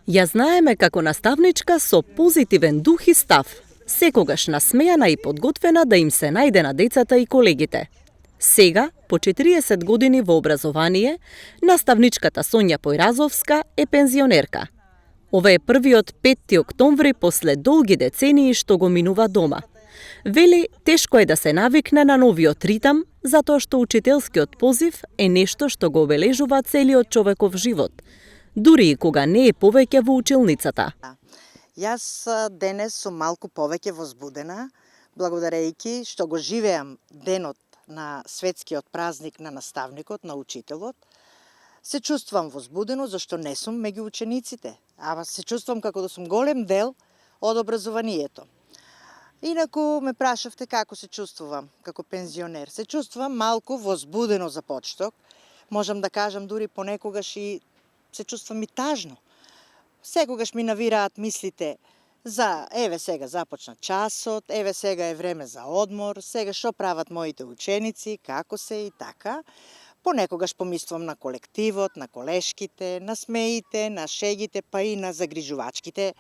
Ја знаеме како наставничка со позитивен дух и став, секогаш насмејана и подготвена да им се најде на децата и колегите. Сега, по 40 години во образование, наставничката Сонја Појразовска е пензионерка. Ова е првиот 5 октомври после долги децении што го минува дома. Вели, тешко е да се навикне на новиот ритам, затоа што учителскиот позив е нешто што го обележува целиот човеков живот, дури и кога не е повеќе во училницата. Јас денес сум малку повеќе возбудена, благодарејќи што го живеам денот на светскиот празник на наставникот, на учителот. Се чувствувам возбудено зашто не сум меѓу учениците, ама се чувствувам како да сум голем дел од образованието. Инаку ме прашавте како се чувствувам како пензионер. Се чувствувам малку возбудено за почеток. Можам да кажам дури понекогаш и се чувствувам и тажно. Секогаш ми навираат мислите за еве сега започна часот, еве сега е време за одмор, сега што прават моите ученици, како се и така. Понекогаш помислувам на колективот, на колешките, на смеите, на шегите, па и на загрижувачките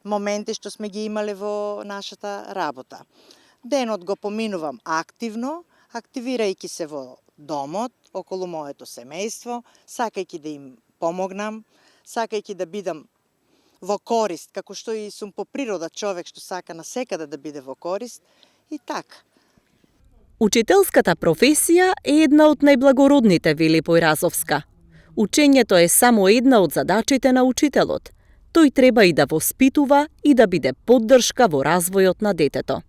моменти што сме ги имале во нашата работа. Денот го поминувам активно, активирајќи се во домот, околу моето семејство, сакајќи да им помогнам, сакајќи да бидам во корист, како што и сум по природа човек што сака насекаде да биде во корист, и така. Учителската професија е една од најблагородните, вели Појразовска. Учењето е само една од задачите на учителот. Тој треба и да воспитува и да биде поддршка во развојот на детето.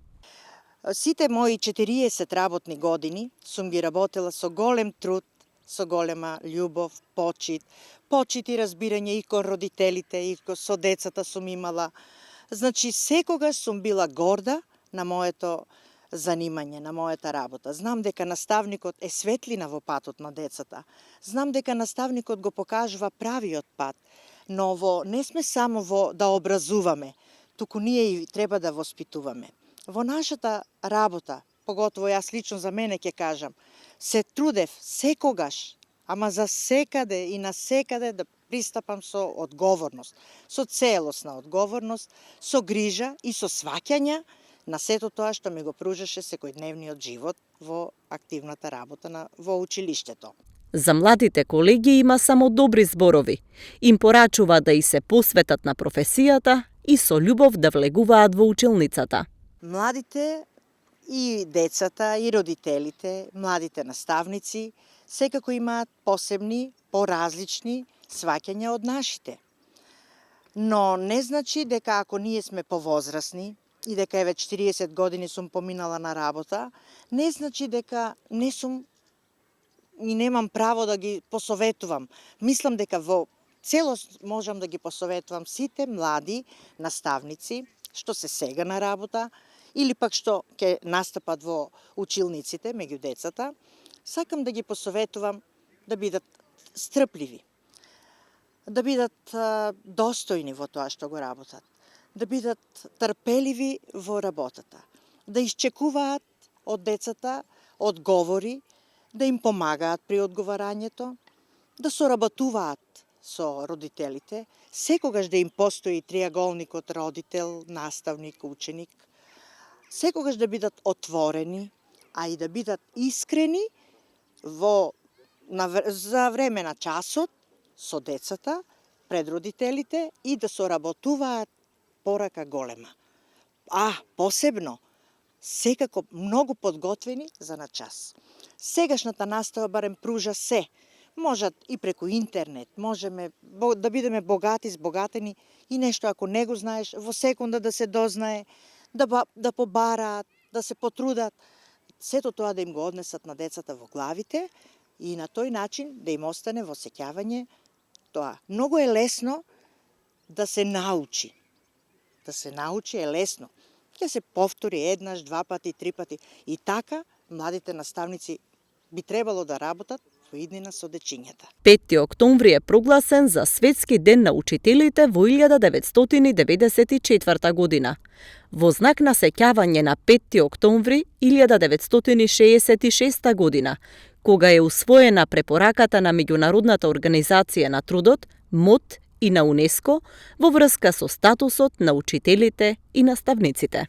Сите мои 40 работни години сум ги работела со голем труд, со голема љубов, почит и разбирање и кон родителите, и со децата сум имала. Значи, секогаш сум била горда на моето занимање, на мојата работа. Знам дека наставникот е светлина во патот на децата. Знам дека наставникот го покажува правиот пат. Но не сме само во да образуваме, туку ние и треба да воспитуваме. Во нашата работа, поготово јас лично за мене ќе кажам, се трудев секогаш, ама за секаде и насекаде да пристапам со одговорност, со целосна одговорност, со грижа и со сваќања на сето тоа што ми го пружаше секојдневниот живот во активната работа во училиштето. За младите колеги има само добри зборови. Им порачува да и се посветат на професијата и со љубов да влегуваат во училницата. Младите и децата, и родителите, младите наставници, секако имаат посебни, поразлични сваќања од нашите. Но не значи дека ако ние сме повозрасни и дека еве 40 години сум поминала на работа, не значи дека не сум и немам право да ги посоветувам. Мислам дека во целост можам да ги посоветувам сите млади наставници што се сега на работа или пак што ќе настапат во училниците меѓу децата. Сакам да ги посоветувам да бидат стрпливи, да бидат достојни во тоа што го работат, да бидат трпеливи во работата, да исчекуваат од децата одговори, да им помагаат при одговарањето, да соработуваат со родителите, секогаш да им постои триаголникот родител, наставник, ученик, секогаш да бидат отворени, а и да бидат искрени за време на часот со децата, пред родителите и да соработуваат порака голема. А посебно, секако многу подготвени за на час. Сегашната настава барем пружа се. Можат и преку интернет, можеме да бидеме богати, збогатени и нешто ако не го знаеш, во секунда да се дознае, да побараат, да се потрудат. Сето тоа да им го однесат на децата во главите и на тој начин да им остане во сеќавање тоа. Многу е лесно да се научи. Да се научи е лесно. Ќе се повтори еднаш, два пати, три пати. И така младите наставници би требало да работат во иднина со дечињата. 5 октомври е прогласен за Светски ден на учителите во 1994 година. Во знак на сеќавање на 5 октомври 1966 година, кога е усвоена препораката на Меѓународната организација на трудот, МОТ и на УНЕСКО во врска со статусот на учителите и наставниците.